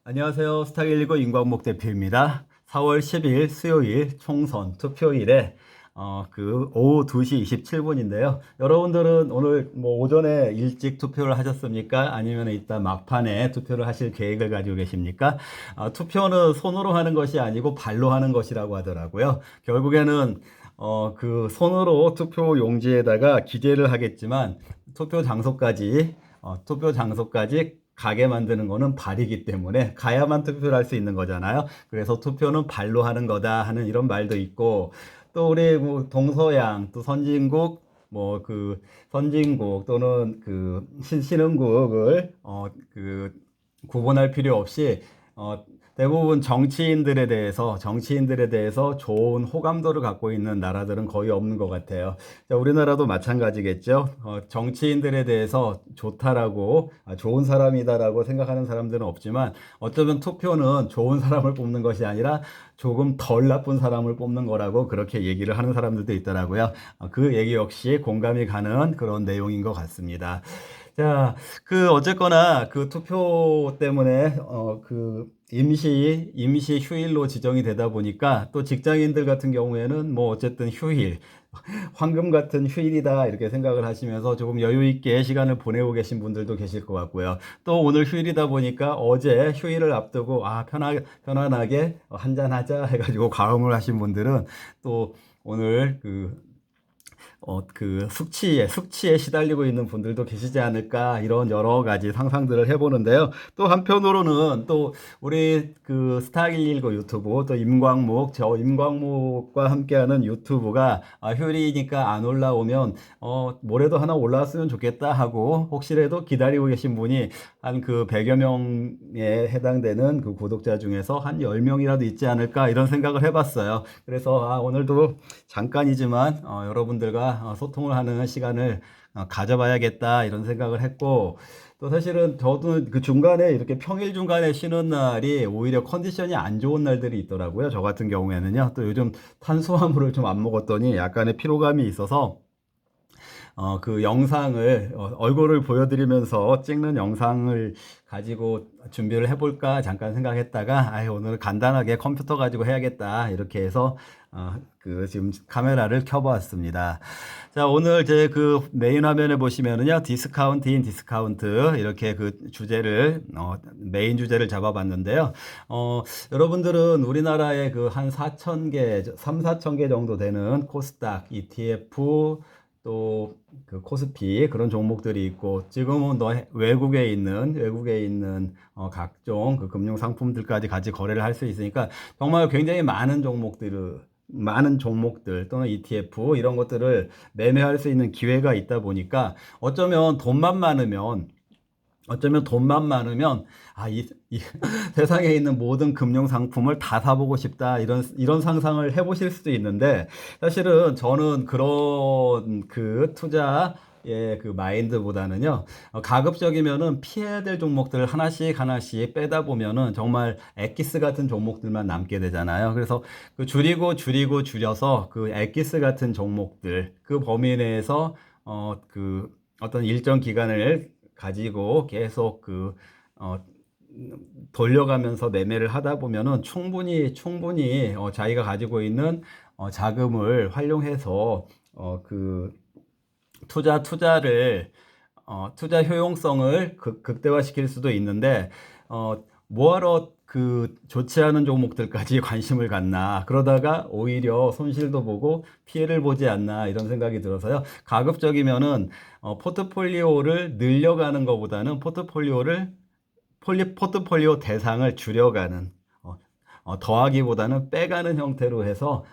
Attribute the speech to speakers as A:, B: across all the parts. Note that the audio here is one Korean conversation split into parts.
A: 안녕하세요. 스타119 임광목 대표입니다. 4월 10일 수요일 총선 투표일에 오후 2시 27분인데요. 여러분들은 오늘 오전에 일찍 투표를 하셨습니까? 아니면 이따 막판에 투표를 하실 계획을 가지고 계십니까? 투표는 손으로 하는 것이 아니고 발로 하는 것이라고 하더라고요. 결국에는 손으로 투표 용지에다가 기재를 하겠지만 투표 장소까지 가게 만드는 거는 발이기 때문에 가야만 투표를 할 수 있는 거잖아요. 그래서 투표는 발로 하는 거다 하는 이런 말도 있고, 또 우리 동서양 또 선진국 선진국 또는 신흥국을 구분할 필요 없이 대부분 정치인들에 대해서 좋은 호감도를 갖고 있는 나라들은 거의 없는 것 같아요. 자, 우리나라도 마찬가지겠죠. 정치인들에 대해서 좋은 사람이다라고 생각하는 사람들은 없지만, 어쩌면 투표는 좋은 사람을 뽑는 것이 아니라 조금 덜 나쁜 사람을 뽑는 거라고 그렇게 얘기를 하는 사람들도 있더라고요. 그 얘기 역시 공감이 가는 그런 내용인 것 같습니다. 자, 어쨌거나 투표 때문에 임시 휴일로 지정이 되다 보니까, 또 직장인들 같은 경우에는 어쨌든 황금 같은 휴일이다 이렇게 생각을 하시면서 조금 여유 있게 시간을 보내고 계신 분들도 계실 것 같고요. 또 오늘 휴일이다 보니까 어제 휴일을 앞두고 편안하게 한잔 하자 해가지고 과음을 하신 분들은 또 오늘 숙취에 시달리고 있는 분들도 계시지 않을까, 이런 여러 가지 상상들을 해보는데요. 또 한편으로는 또 우리 스타119 유튜브, 또 임광목과 함께하는 유튜브가 휴일이니까 안 올라오면 모레도 하나 올라왔으면 좋겠다 하고 혹시라도 기다리고 계신 분이 한 100여 명에 해당되는 구독자 중에서 한 10명이라도 있지 않을까, 이런 생각을 해봤어요. 그래서 오늘도 잠깐이지만 여러분들과 소통을 하는 시간을 가져봐야겠다, 이런 생각을 했고, 또 사실은 저도 중간에 이렇게 평일 중간에 쉬는 날이 오히려 컨디션이 안 좋은 날들이 있더라고요. 저 같은 경우에는요. 또 요즘 탄수화물을 좀 안 먹었더니 약간의 피로감이 있어서 얼굴을 보여드리면서 찍는 영상을 가지고 준비를 해볼까 잠깐 생각했다가, 오늘은 간단하게 컴퓨터 가지고 해야겠다 이렇게 해서 지금 카메라를 켜보았습니다. 자, 오늘 제 메인 화면에 보시면은요, 디스카운트인 디스카운트, 이렇게 메인 주제를 잡아봤는데요. 여러분들은 우리나라에 한 4천 개 정도 되는 코스닥, ETF, 또 코스피, 그런 종목들이 있고, 지금은 외국에 있는 각종 금융 상품들까지 같이 거래를 할 수 있으니까, 정말 굉장히 많은 종목들 또는 ETF 이런 것들을 매매할 수 있는 기회가 있다 보니까, 어쩌면 돈만 많으면 이 세상에 있는 모든 금융 상품을 다 사보고 싶다, 이런 상상을 해보실 수도 있는데, 사실은 저는 그런 투자의 마인드보다는요, 가급적이면은 피해야 될 종목들을 하나씩 빼다 보면은 정말 엑기스 같은 종목들만 남게 되잖아요. 그래서 줄여서 엑기스 같은 종목들, 범위 내에서 어떤 일정 기간을 가지고 계속 어, 돌려가면서 매매를 하다 보면은 충분히 자기가 가지고 있는 자금을 활용해서 투자를 투자 효용성을 극대화시킬 수도 있는데, 뭐하러 좋지 않은 종목들까지 관심을 갖나, 그러다가 오히려 손실도 보고 피해를 보지 않나, 이런 생각이 들어서요. 가급적이면은 포트폴리오를 늘려가는 것보다는 포트폴리오 대상을 줄여가는, 더하기보다는 빼가는 형태로 해서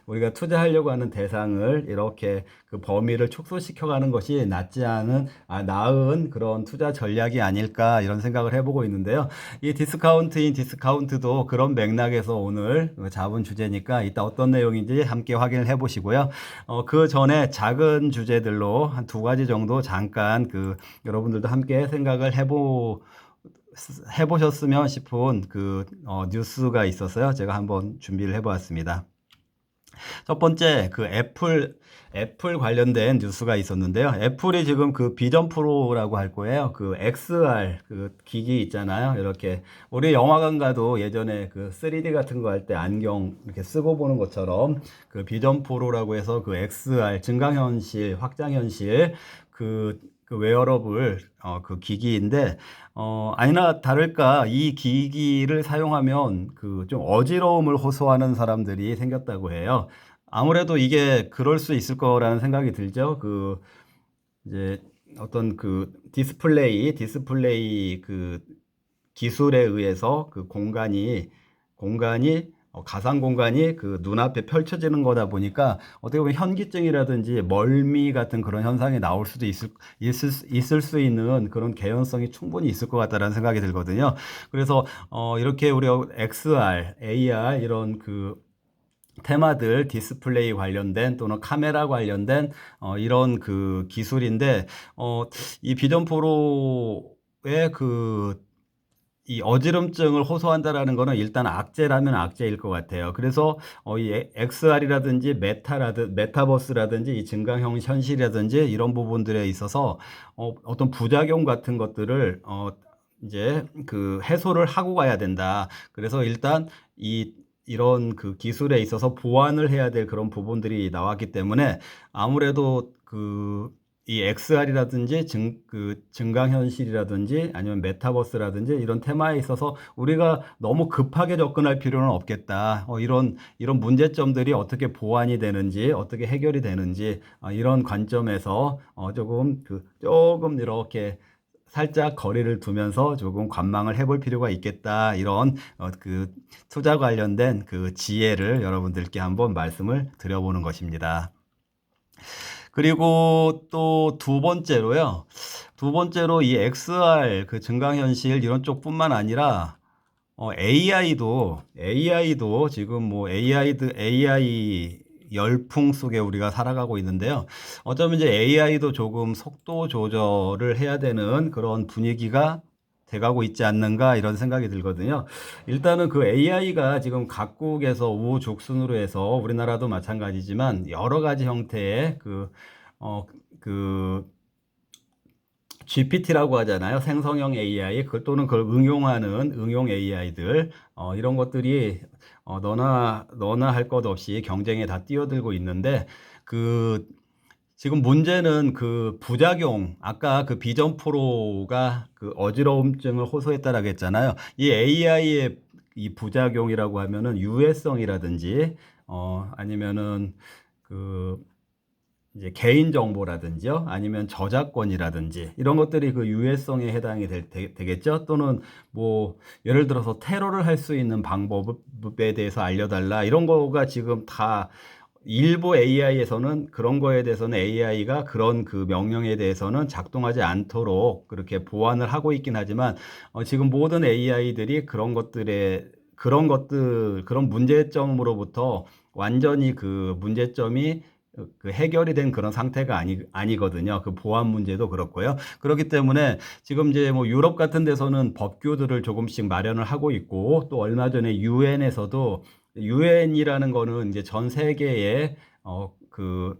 A: 우리가 투자하려고 하는 대상을 이렇게 범위를 축소시켜가는 것이 나은 그런 투자 전략이 아닐까, 이런 생각을 해보고 있는데요. 이 디스카운트인 디스카운트도 그런 맥락에서 오늘 잡은 주제니까, 이따 어떤 내용인지 함께 확인을 해보시고요. 그 전에 작은 주제들로 한 2가지 정도 잠깐 여러분들도 함께 생각을 해보셨으면 싶은 뉴스가 있어서요, 제가 한번 준비를 해보았습니다. 첫 번째, 그 애플 관련된 뉴스가 있었는데요. 애플이 지금 그 비전 프로라고 할 거예요. 그 XR 그 기기 있잖아요. 이렇게 우리 영화관 가도 예전에 그 3D 같은 거 할 때 안경 이렇게 쓰고 보는 것처럼 그 비전 프로라고 해서 그 XR 증강현실, 확장현실 그 웨어러블 그 기기인데 아니나 다를까 이 기기를 사용하면 그 좀 어지러움을 호소하는 사람들이 생겼다고 해요. 아무래도 이게 그럴 수 있을 거라는 생각이 들죠. 그 이제 어떤 그 디스플레이 그 기술에 의해서 그 공간이 가상 공간이 그 눈앞에 펼쳐지는 거다 보니까 어떻게 보면 현기증이라든지 멀미 같은 그런 현상이 나올 수도 있을 수 있는 그런 개연성이 충분히 있을 것 같다라는 생각이 들거든요. 그래서 이렇게 우리가 XR, AR 이런 그 테마들 디스플레이 관련된 또는 카메라 관련된 이런 그 기술인데 이 비전 프로의 이 어지럼증을 호소한다라는 거는 일단 악재라면 악재일 것 같아요. 그래서 이 XR이라든지 메타버스라든지 이 증강형 현실이라든지 이런 부분들에 있어서 어떤 부작용 같은 것들을 이제 그 해소를 하고 가야 된다. 그래서 일단 이런 그 기술에 있어서 보완을 해야 될 그런 부분들이 나왔기 때문에 아무래도 이 XR이라든지 증강현실이라든지 아니면 메타버스라든지 이런 테마에 있어서 우리가 너무 급하게 접근할 필요는 없겠다. 이런 문제점들이 어떻게 보완이 되는지, 어떻게 해결이 되는지, 이런 관점에서 조금 이렇게 살짝 거리를 두면서 조금 관망을 해볼 필요가 있겠다. 이런 그 투자 관련된 그 지혜를 여러분들께 한번 말씀을 드려보는 것입니다. 그리고 또 두 번째로요. 두 번째로 이 XR 그 증강현실 이런 쪽뿐만 아니라 AI도 지금 뭐 AI 열풍 속에 우리가 살아가고 있는데요. 어쩌면 이제 AI도 조금 속도 조절을 해야 되는 그런 분위기가 돼가고 있지 않는가 이런 생각이 들거든요. 일단은 그 AI가 지금 각국에서 우후죽순으로 해서 우리나라도 마찬가지지만 여러 가지 형태의 그 GPT라고 하잖아요. 생성형 AI, 또는 그걸 응용하는 응용 AI들, 이런 것들이, 너나 할 것 없이 경쟁에 다 뛰어들고 있는데, 지금 문제는 그 부작용, 아까 그 비전 프로가 그 어지러움증을 호소했다라고 했잖아요. 이 AI의 이 부작용이라고 하면은 유해성이라든지, 아니면은 그 이제 개인정보라든지요, 아니면 저작권이라든지 이런 것들이 그 유해성에 해당이 되겠죠. 또는 뭐 예를 들어서 테러를 할 수 있는 방법에 대해서 알려달라 이런 거가 지금 다 일부 AI에서는 그런 거에 대해서는 AI가 그런 그 명령에 대해서는 작동하지 않도록 그렇게 보완을 하고 있긴 하지만 지금 모든 AI들이 그런 문제점으로부터 완전히 그 문제점이 그 해결이 된 그런 상태가 아니거든요. 그 보안 문제도 그렇고요. 그렇기 때문에 지금 이제 뭐 유럽 같은 데서는 법규들을 조금씩 마련을 하고 있고, 또 얼마 전에 유엔이라는 거는 이제 전 세계의 그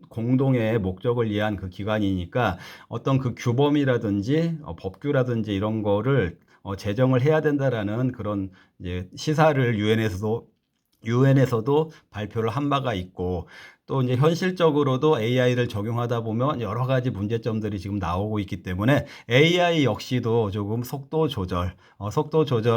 A: 공동의 목적을 위한 그 기관이니까 어떤 그 규범이라든지 법규라든지 이런 거를 제정을 해야 된다라는 그런 이제 시사를 유엔에서도 발표를 한 바가 있고, 또 이제 현실적으로도 AI를 적용하다 보면 여러 가지 문제점들이 지금 나오고 있기 때문에 AI 역시도 조금 속도 조절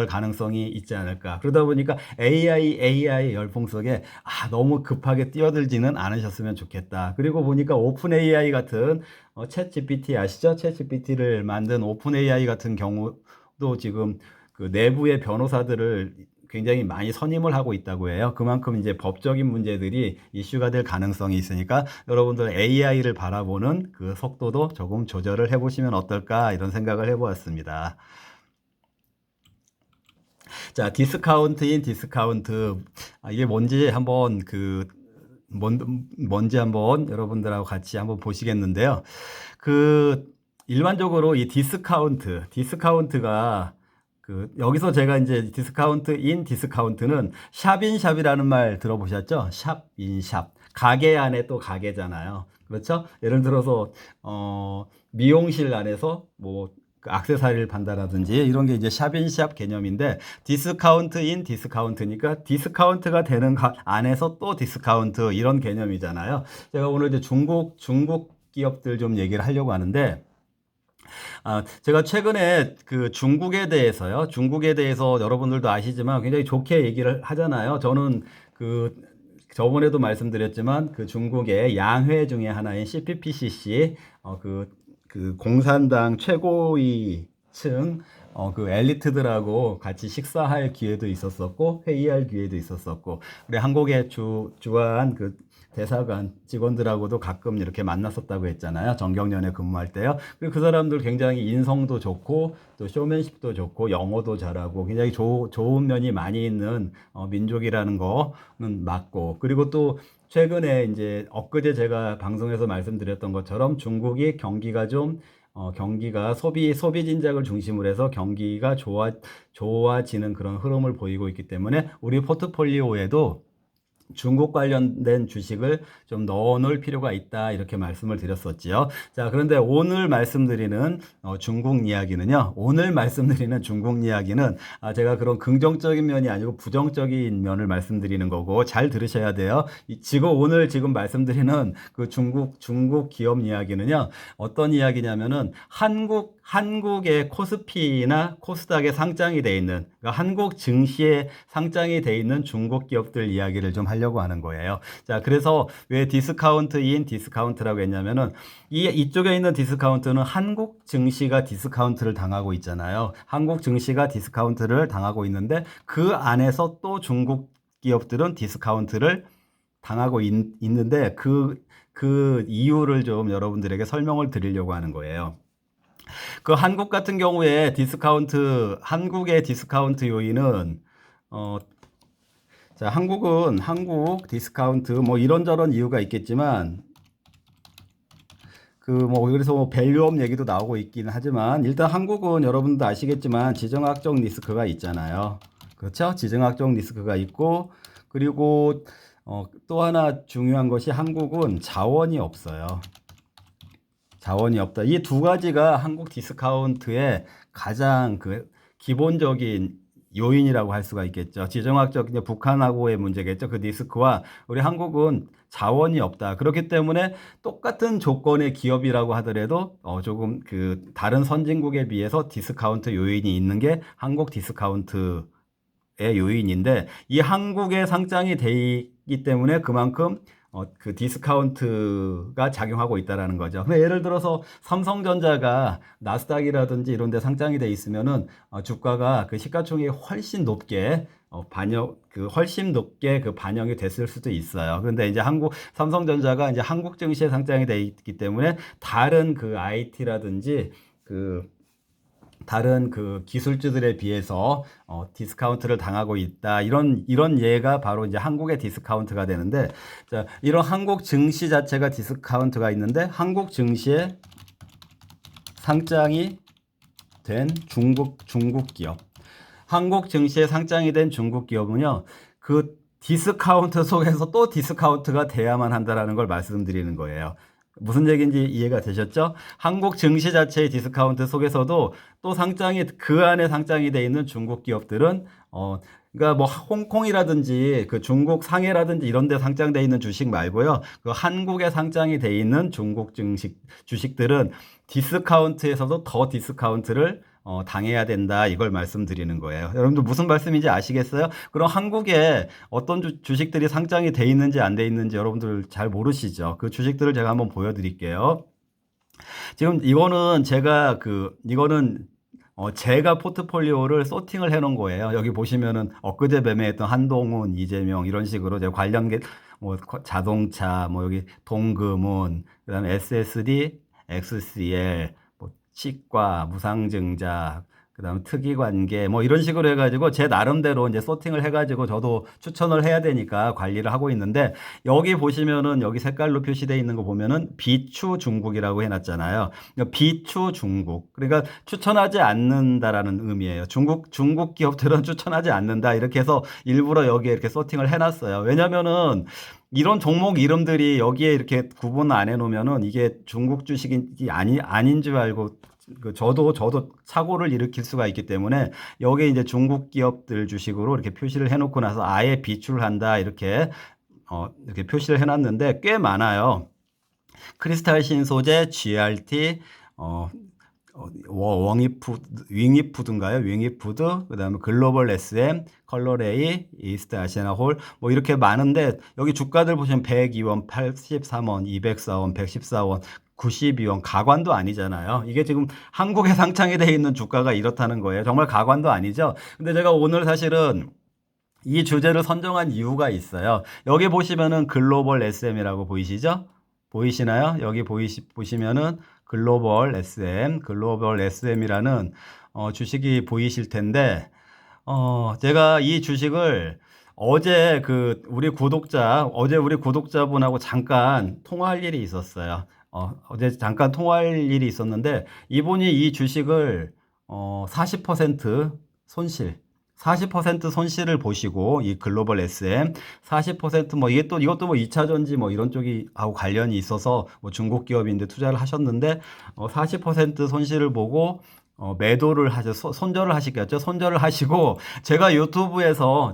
A: 가능성이 있지 않을까. 그러다 보니까 AI 열풍 속에 너무 급하게 뛰어들지는 않으셨으면 좋겠다. 그리고 보니까 오픈 AI 같은 챗 GPT 아시죠? 챗 GPT를 만든 오픈 AI 같은 경우도 지금 그 내부의 변호사들을 굉장히 많이 선임을 하고 있다고 해요. 그만큼 이제 법적인 문제들이 이슈가 될 가능성이 있으니까 여러분들 AI를 바라보는 그 속도도 조금 조절을 해보시면 어떨까 이런 생각을 해보았습니다. 자, 디스카운트. 이게 뭔지 한번 여러분들하고 같이 한번 보시겠는데요. 일반적으로 이 디스카운트가 여기서 제가 이제 디스카운트 인 디스카운트는 샵인 샵이라는 말 들어보셨죠? 샵 인 샵. 가게 안에 또 가게잖아요. 그렇죠? 예를 들어서 미용실 안에서 그 액세서리를 판다라든지 이런 게 이제 샵인샵 개념인데, 디스카운트 인 디스카운트니까 디스카운트가 되는 안에서 또 디스카운트, 이런 개념이잖아요. 제가 오늘 이제 중국 기업들 좀 얘기를 하려고 하는데, 제가 최근에 그 중국에 대해서 여러분들도 아시지만 굉장히 좋게 얘기를 하잖아요. 저는 저번에도 말씀드렸지만 그 중국의 양회 중에 하나인 CPPCC, 그 공산당 최고위층, 그 엘리트들하고 같이 식사할 기회도 있었었고, 회의할 기회도 있었었고, 우리 한국의 주한 그 대사관 직원들하고도 가끔 이렇게 만났었다고 했잖아요. 정경련에 근무할 때요. 그리고 그 사람들 굉장히 인성도 좋고, 또 쇼맨십도 좋고, 영어도 잘하고, 굉장히 좋은 면이 많이 있는 민족이라는 거는 맞고, 그리고 또 최근에 이제 엊그제 제가 방송에서 말씀드렸던 것처럼 중국이 경기가 소비 진작을 중심으로 해서 경기가 좋아지는 그런 흐름을 보이고 있기 때문에 우리 포트폴리오에도 중국 관련된 주식을 좀 넣어놓을 필요가 있다, 이렇게 말씀을 드렸었지요. 자, 그런데 오늘 말씀드리는 중국 이야기는요. 제가 그런 긍정적인 면이 아니고 부정적인 면을 말씀드리는 거고, 잘 들으셔야 돼요. 오늘 지금 말씀드리는 그 중국 기업 이야기는요. 어떤 이야기냐면은 한국의 코스피나 코스닥에 상장이 돼 있는, 그러니까 한국 증시에 상장이 돼 있는 중국 기업들 이야기를 좀 하려고 하는 거예요. 자, 그래서 왜 디스카운트인 디스카운트라고 했냐면은, 이쪽에 있는 디스카운트는 한국 증시가 디스카운트를 당하고 있잖아요. 한국 증시가 디스카운트를 당하고 있는데, 그 안에서 또 중국 기업들은 디스카운트를 당하고 있는데, 그 이유를 좀 여러분들에게 설명을 드리려고 하는 거예요. 한국 같은 경우에 한국의 디스카운트 요인은, 자, 한국 디스카운트, 이런저런 이유가 있겠지만, 그래서 밸류업 얘기도 나오고 있긴 하지만, 일단 한국은 여러분도 아시겠지만, 지정학적 리스크가 있잖아요. 그렇죠? 지정학적 리스크가 있고, 그리고, 또 하나 중요한 것이 한국은 자원이 없어요. 자원이 없다. 이 두 가지가 한국 디스카운트의 가장 기본적인 요인이라고 할 수가 있겠죠. 지정학적, 이제 북한하고의 문제겠죠. 그 리스크와 우리 한국은 자원이 없다. 그렇기 때문에 똑같은 조건의 기업이라고 하더라도 조금 다른 선진국에 비해서 디스카운트 요인이 있는 게 한국 디스카운트의 요인인데, 이 한국에 상장이 돼 있기 때문에 그만큼 그 디스카운트가 작용하고 있다라는 거죠. 예를 들어서 삼성전자가 나스닥이라든지 이런 데 상장이 돼 있으면은 주가가 그 시가총액이 훨씬 높게 반영이 됐을 수도 있어요. 그런데 이제 삼성전자가 이제 한국 증시에 상장이 돼 있기 때문에 다른 IT라든지 다른 기술주들에 비해서 디스카운트를 당하고 있다. 이런 예가 바로 이제 한국의 디스카운트가 되는데, 자, 이런 한국 증시 자체가 디스카운트가 있는데, 한국 증시에 상장이 된 중국 기업. 한국 증시에 상장이 된 중국 기업은요, 그 디스카운트 속에서 또 디스카운트가 돼야만 한다라는 걸 말씀드리는 거예요. 무슨 얘기인지 이해가 되셨죠? 한국 증시 자체의 디스카운트 속에서도 또 그 안에 상장이 돼 있는 중국 기업들은, 그러니까 홍콩이라든지 중국 상해라든지 이런 데 상장돼 있는 주식 말고요. 한국에 상장이 돼 있는 중국 주식들은 디스카운트에서도 더 디스카운트를 당해야 된다, 이걸 말씀드리는 거예요. 여러분들 무슨 말씀인지 아시겠어요? 그럼 한국에 어떤 주식들이 상장이 돼 있는지 안 돼 있는지 여러분들 잘 모르시죠? 그 주식들을 제가 한번 보여드릴게요. 지금 이거는 제가 포트폴리오를 소팅을 해놓은 거예요. 여기 보시면은 엊그제 매매했던 한동훈, 이재명 이런 식으로 제가 관련 자동차, 여기 동금은, 그다음에 SSD, XCL, 치과, 무상증자, 그다음에 특이 관계 뭐 이런 식으로 해가지고 제 나름대로 이제 소팅을 해가지고 저도 추천을 해야 되니까 관리를 하고 있는데 여기 보시면은 여기 색깔로 표시되어 있는 거 보면은 비추 중국이라고 해놨잖아요. 그러니까 비추 중국. 그러니까 추천하지 않는다라는 의미예요. 중국 기업들은 추천하지 않는다 이렇게 해서 일부러 여기에 이렇게 소팅을 해놨어요. 왜냐면은 이런 종목 이름들이 여기에 이렇게 구분 안 해놓으면은 이게 중국 주식이 아닌 줄 알고 저도 사고를 일으킬 수가 있기 때문에 여기에 이제 중국 기업들 주식으로 이렇게 표시를 해놓고 나서 아예 비출을 한다 이렇게 표시를 해놨는데 꽤 많아요. 크리스탈 신소재, GRT, 어, 윙이푸드인가요? 윙이푸드, 그 다음에 글로벌 SM, 컬러레이, 이스트 아시아나홀, 뭐 이렇게 많은데, 여기 주가들 보시면 102원, 83원, 204원, 114원, 92원, 가관도 아니잖아요. 이게 지금 한국에 상장이 되어 있는 주가가 이렇다는 거예요. 정말 가관도 아니죠. 근데 제가 오늘 사실은 이 주제를 선정한 이유가 있어요. 여기 보시면은 글로벌 SM이라고 보이시죠? 보이시나요? 여기 보시면은 글로벌 SM이라는 주식이 보이실 텐데, 제가 이 주식을 어제 우리 구독자분하고 잠깐 통화할 일이 있었어요. 어제 잠깐 통화할 일이 있었는데, 이분이 이 주식을, 40% 손실, 40% 손실을 보시고, 이 글로벌 SM, 40% 이것도 뭐 2차 전지 뭐 이런 쪽이 하고 관련이 있어서 뭐 중국 기업인데 투자를 하셨는데, 40% 손실을 보고, 매도를 손절을 하시겠죠. 손절을 하시고, 제가 유튜브에서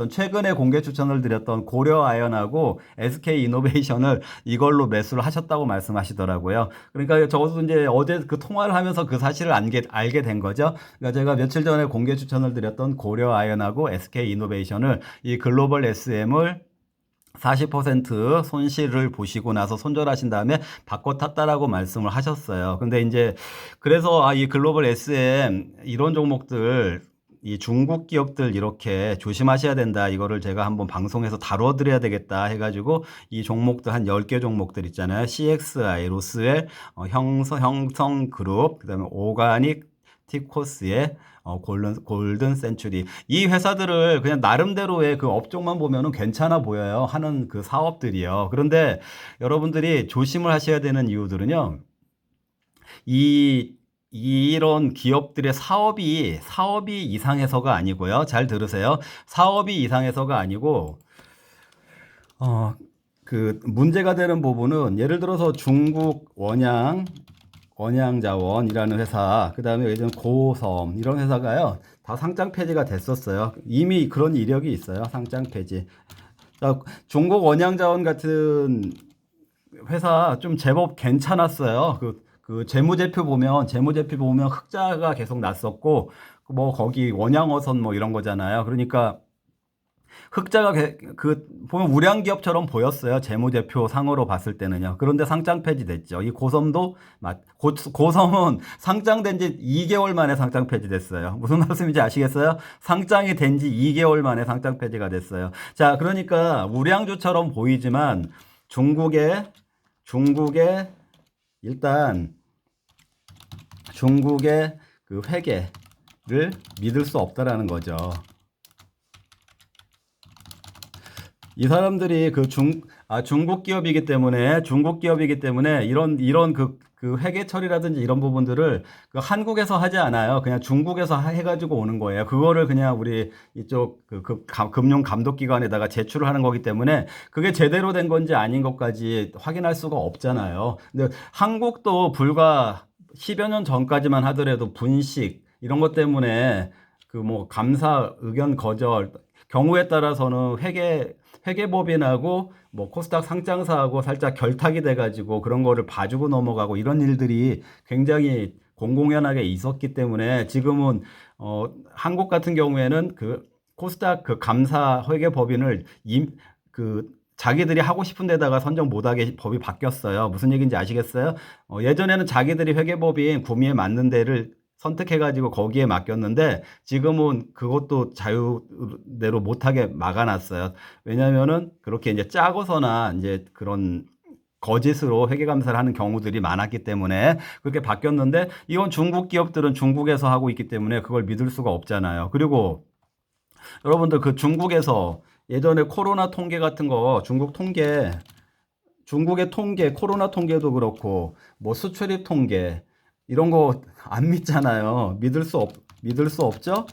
A: 최근에 공개 추천을 드렸던 고려 아연하고 SK 이노베이션을 이걸로 매수를 하셨다고 말씀하시더라고요. 그러니까 저도 이제 어제 그 통화를 하면서 그 사실을 알게 된 거죠. 그러니까 제가 며칠 전에 공개 추천을 드렸던 고려 아연하고 SK 이노베이션을 이 글로벌 SM을 40% 손실을 보시고 나서 손절하신 다음에 바꿔 탔다라고 말씀을 하셨어요. 근데 이제 그래서 이 글로벌 SM 이런 종목들 이 중국 기업들 이렇게 조심하셔야 된다. 이거를 제가 한번 방송에서 다뤄드려야 되겠다 해가지고 이 종목들 한 10개 종목들 있잖아요. CXI, 로스웰, 형성그룹, 그다음에 오가닉, 티코스의 골든 센츄리. 이 회사들을 그냥 나름대로의 그 업종만 보면은 괜찮아 보여요. 하는 그 사업들이요. 그런데 여러분들이 조심을 하셔야 되는 이유들은요. 이런 기업들의 사업이 이상해서가 아니고요. 잘 들으세요. 사업이 이상해서가 아니고, 어, 그 문제가 되는 부분은 예를 들어서 중국 원양자원이라는 회사, 그 다음에 예전 고섬 이런 회사가요 다 상장 폐지가 됐었어요. 이미 그런 이력이 있어요. 상장 폐지. 자, 중국 원양자원 같은 회사 좀 제법 괜찮았어요. 그 재무제표 보면 흑자가 계속 났었고 뭐 거기 원양어선 뭐 이런 거잖아요. 그러니까 흑자가 보면 우량기업처럼 보였어요. 재무제표 상으로 봤을 때는요. 그런데 상장 폐지됐죠. 이 고섬은 상장된 지 2개월 만에 상장 폐지됐어요. 무슨 말씀인지 아시겠어요? 상장이 된 지 2개월 만에 상장 폐지가 됐어요. 자, 그러니까 우량주처럼 보이지만 중국의 일단 중국의 그 회계를 믿을 수 없다라는 거죠. 이 사람들이 중국 기업이기 때문에 이런 그 회계 처리라든지 이런 부분들을 그 한국에서 하지 않아요. 그냥 중국에서 해가지고 오는 거예요. 그거를 그냥 우리 이쪽 금융 감독기관에다가 제출을 하는 거기 때문에 그게 제대로 된 건지 아닌 것까지 확인할 수가 없잖아요. 근데 한국도 불과 10여 년 전까지만 하더라도 분식 이런 것 때문에 그 뭐 감사 의견 거절 경우에 따라서는 회계법인하고 뭐 코스닥 상장사하고 살짝 결탁이 돼가지고 그런 거를 봐주고 넘어가고 이런 일들이 굉장히 공공연하게 있었기 때문에 지금은 한국 같은 경우에는 그 코스닥 그 감사 회계법인을 자기들이 하고 싶은 데다가 선정 못하게 법이 바뀌었어요. 무슨 얘기인지 아시겠어요? 예전에는 자기들이 회계법인 구미에 맞는 데를 선택해가지고 거기에 맡겼는데 지금은 그것도 자유대로 못하게 막아놨어요. 왜냐면은 그렇게 이제 짜고서나 이제 그런 거짓으로 회계감사를 하는 경우들이 많았기 때문에 그렇게 바뀌었는데 이건 중국 기업들은 중국에서 하고 있기 때문에 그걸 믿을 수가 없잖아요. 그리고 여러분들 그 중국에서 예전에 코로나 통계 같은 거 중국의 통계, 코로나 통계도 그렇고 뭐 수출입 통계 이런 거 안 믿잖아요. 믿을 수 없죠?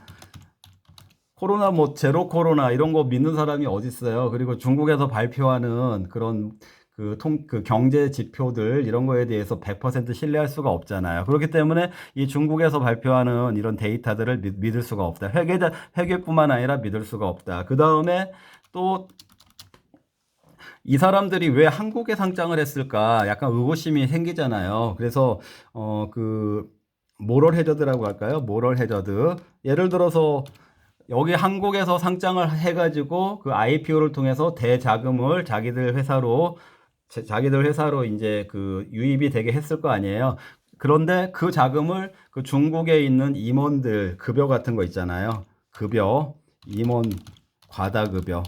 A: 코로나 뭐 제로 코로나 이런 거 믿는 사람이 어디 있어요? 그리고 중국에서 발표하는 그런 그 경제 지표들 이런 거에 대해서 100% 신뢰할 수가 없잖아요. 그렇기 때문에 이 중국에서 발표하는 이런 데이터들을 믿을 수가 없다. 회계뿐만 아니라 믿을 수가 없다. 그 다음에 또 이 사람들이 왜 한국에 상장을 했을까? 약간 의구심이 생기잖아요. 그래서 모럴 해저드라고 할까요? 모럴 해저드. 예를 들어서 여기 한국에서 상장을 해가지고 그 IPO를 통해서 대자금을 자기들 회사로 이제 그 유입이 되게 했을 거 아니에요. 그런데 그 자금을 그 중국에 있는 임원들 급여 같은 거 있잖아요. 급여, 임원 과다급여.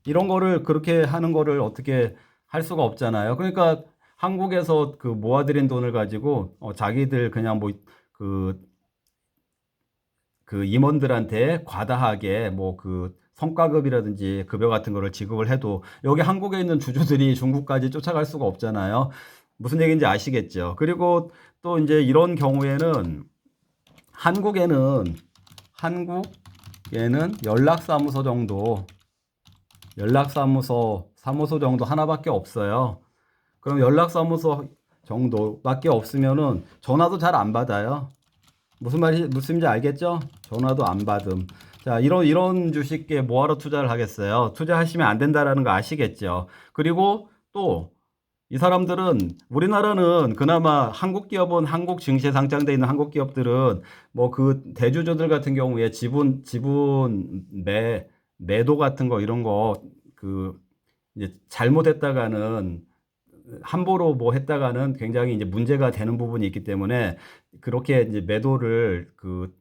A: 이런 거를 그렇게 하는 거를 어떻게 할 수가 없잖아요. 그러니까 한국에서 그 모아들인 돈을 가지고 자기들 그냥 그 임원들한테 과다하게 뭐 그 성과급이라든지 급여 같은 거를 지급을 해도 여기 한국에 있는 주주들이 중국까지 쫓아갈 수가 없잖아요. 무슨 얘기인지 아시겠죠? 그리고 또 이제 이런 경우에는 한국에는 사무소 정도 하나밖에 없어요. 그럼 연락사무소 정도밖에 없으면은 전화도 잘 안 받아요. 무슨 말인지 알겠죠? 전화도 안 받음. 자, 이런 주식에 뭐하러 투자를 하겠어요? 투자하시면 안 된다라는 거 아시겠죠? 그리고 또 이 사람들은 우리나라는 그나마 한국 기업은 한국 증시에 상장돼 있는 한국 기업들은 뭐 그 대주주들 같은 경우에 지분 매도 같은 거 이런 거 이제 잘못했다가는 함부로 뭐 했다가는 굉장히 이제 문제가 되는 부분이 있기 때문에 그렇게 이제 매도를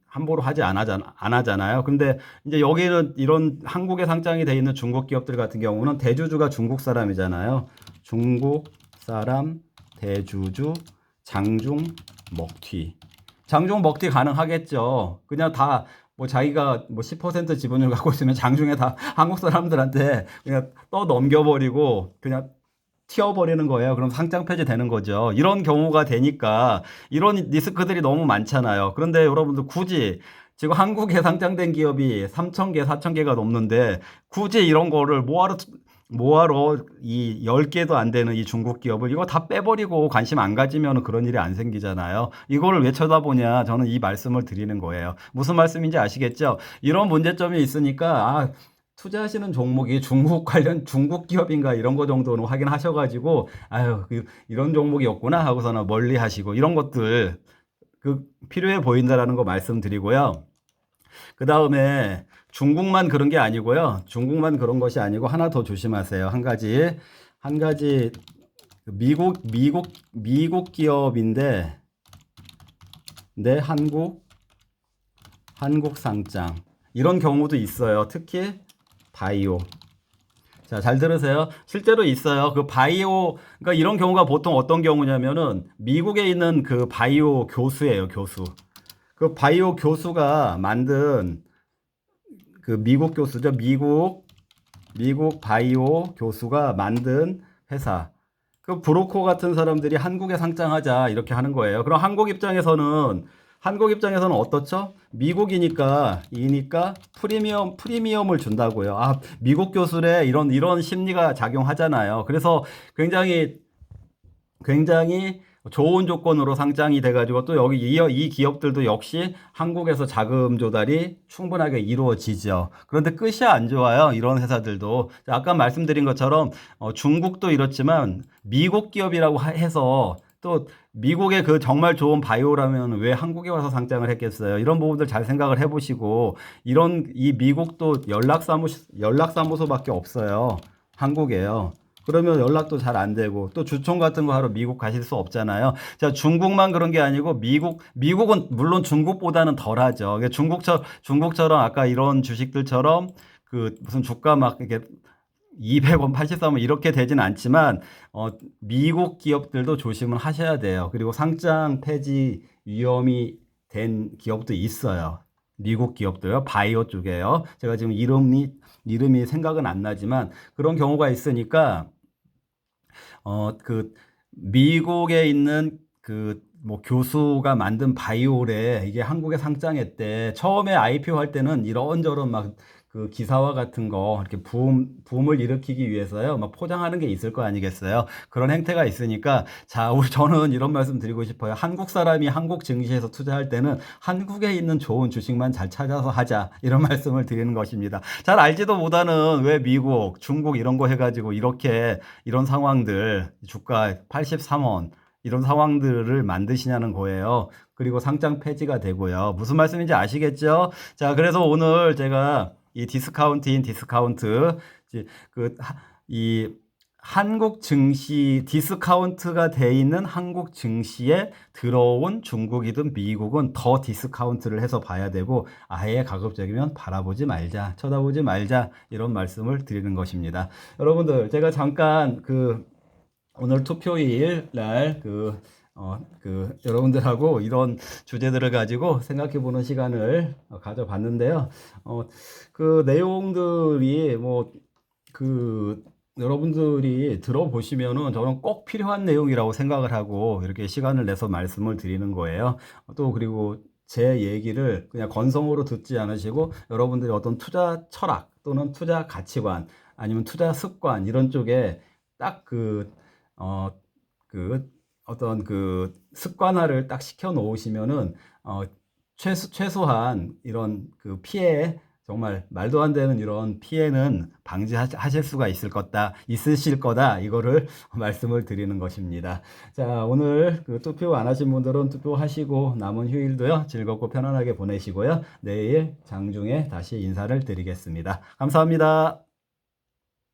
A: 함부로 안 하잖아요. 근데 이제 여기는 이런 한국에 상장이 돼 있는 중국 기업들 같은 경우는 대주주가 중국 사람이잖아요. 중국 사람, 대주주, 장중, 먹튀. 장중 먹튀 가능하겠죠. 그냥 다 뭐 자기가 뭐 10% 지분을 갖고 있으면 장중에 다 한국 사람들한테 그냥 넘겨버리고 그냥 튀어버리는 거예요. 그럼 상장 폐지되는 거죠. 이런 경우가 되니까 이런 리스크들이 너무 많잖아요. 그런데 여러분들 굳이 지금 한국에 상장된 기업이 3,000개, 4,000개가 넘는데 굳이 이런 거를 뭐하러 이 10개도 안 되는 이 중국 기업을 이거 다 빼버리고 관심 안 가지면 그런 일이 안 생기잖아요. 이거를 왜 쳐다보냐 저는 이 말씀을 드리는 거예요. 무슨 말씀인지 아시겠죠? 이런 문제점이 있으니까 투자하시는 종목이 중국 기업인가 이런 거 정도는 확인하셔가지고 이런 종목이었구나 하고서는 멀리 하시고 이런 것들 필요해 보인다라는 거 말씀드리고요. 그 다음에 중국만 그런 게 아니고요. 중국만 그런 것이 아니고 하나 더 조심하세요. 한 가지 미국 기업인데 한국 상장 이런 경우도 있어요. 특히 바이오. 자, 잘 들으세요. 실제로 있어요. 그 바이오, 그러니까 이런 경우가 보통 어떤 경우냐면은 미국에 있는 그 바이오 교수예요, 교수. 그 바이오 교수가 만든 그 미국 교수죠. 미국 바이오 교수가 만든 회사. 그 브로커 같은 사람들이 한국에 상장하자 이렇게 하는 거예요. 그럼 한국 입장에서는 어떻죠? 미국이니까 프리미엄을 준다고요. 미국 교수래 이런 심리가 작용하잖아요. 그래서 굉장히 좋은 조건으로 상장이 돼가지고 또 여기 이 기업들도 역시 한국에서 자금 조달이 충분하게 이루어지죠. 그런데 끝이 안 좋아요. 이런 회사들도. 아까 말씀드린 것처럼 중국도 이렇지만 미국 기업이라고 해서 또 미국의 그 정말 좋은 바이오라면 왜 한국에 와서 상장을 했겠어요? 이런 부분들 잘 생각을 해보시고 이 미국도 연락사무소밖에 없어요. 한국에요. 그러면 연락도 잘 안 되고 또 주총 같은 거 하러 미국 가실 수 없잖아요. 자, 중국만 그런 게 아니고 미국은 물론 중국보다는 덜하죠. 중국처럼 아까 이런 주식들처럼 무슨 주가 막 이렇게 200원, 83원 이렇게 되진 않지만 미국 기업들도 조심을 하셔야 돼요. 그리고 상장 폐지 위험이 된 기업도 있어요. 미국 기업도요. 바이오 쪽에요. 제가 지금 이름이 생각은 안 나지만 그런 경우가 있으니까 그 미국에 있는 그 뭐 교수가 만든 바이올에 이게 한국에 상장했대. 처음에 IPO 할 때는 이런저런 막 그 기사와 같은 거 이렇게 붐을 일으키기 위해서요. 막 포장하는 게 있을 거 아니겠어요. 그런 행태가 있으니까 자, 저는 이런 말씀 드리고 싶어요. 한국 사람이 한국 증시에서 투자할 때는 한국에 있는 좋은 주식만 잘 찾아서 하자. 이런 말씀을 드리는 것입니다. 잘 알지도 못하는 왜 미국, 중국 이런 거 해가지고 이런 상황들 주가 83원 이런 상황들을 만드시냐는 거예요. 그리고 상장 폐지가 되고요. 무슨 말씀인지 아시겠죠? 자, 그래서 오늘 제가 이 디스카운트인 디스카운트, 이 한국 증시, 디스카운트가 돼 있는 한국 증시에 들어온 중국이든 미국은 더 디스카운트를 해서 봐야 되고, 아예 가급적이면 바라보지 말자, 쳐다보지 말자, 이런 말씀을 드리는 것입니다. 여러분들, 제가 잠깐 오늘 투표일 날 여러분들하고 이런 주제들을 가지고 생각해 보는 시간을 가져봤는데요. 그 내용들이 여러분들이 들어보시면은 저는 꼭 필요한 내용이라고 생각을 하고 이렇게 시간을 내서 말씀을 드리는 거예요. 또 그리고 제 얘기를 그냥 건성으로 듣지 않으시고 여러분들이 어떤 투자 철학 또는 투자 가치관 아니면 투자 습관 이런 쪽에 딱 어떤 습관화를 딱 시켜 놓으시면은 최소한 이런 피해 정말 말도 안 되는 이런 피해는 방지하실 수가 있으실 거다 이거를 말씀을 드리는 것입니다. 자, 오늘 투표 안 하신 분들은 투표하시고 남은 휴일도요 즐겁고 편안하게 보내시고요. 내일 장중에 다시 인사를 드리겠습니다. 감사합니다.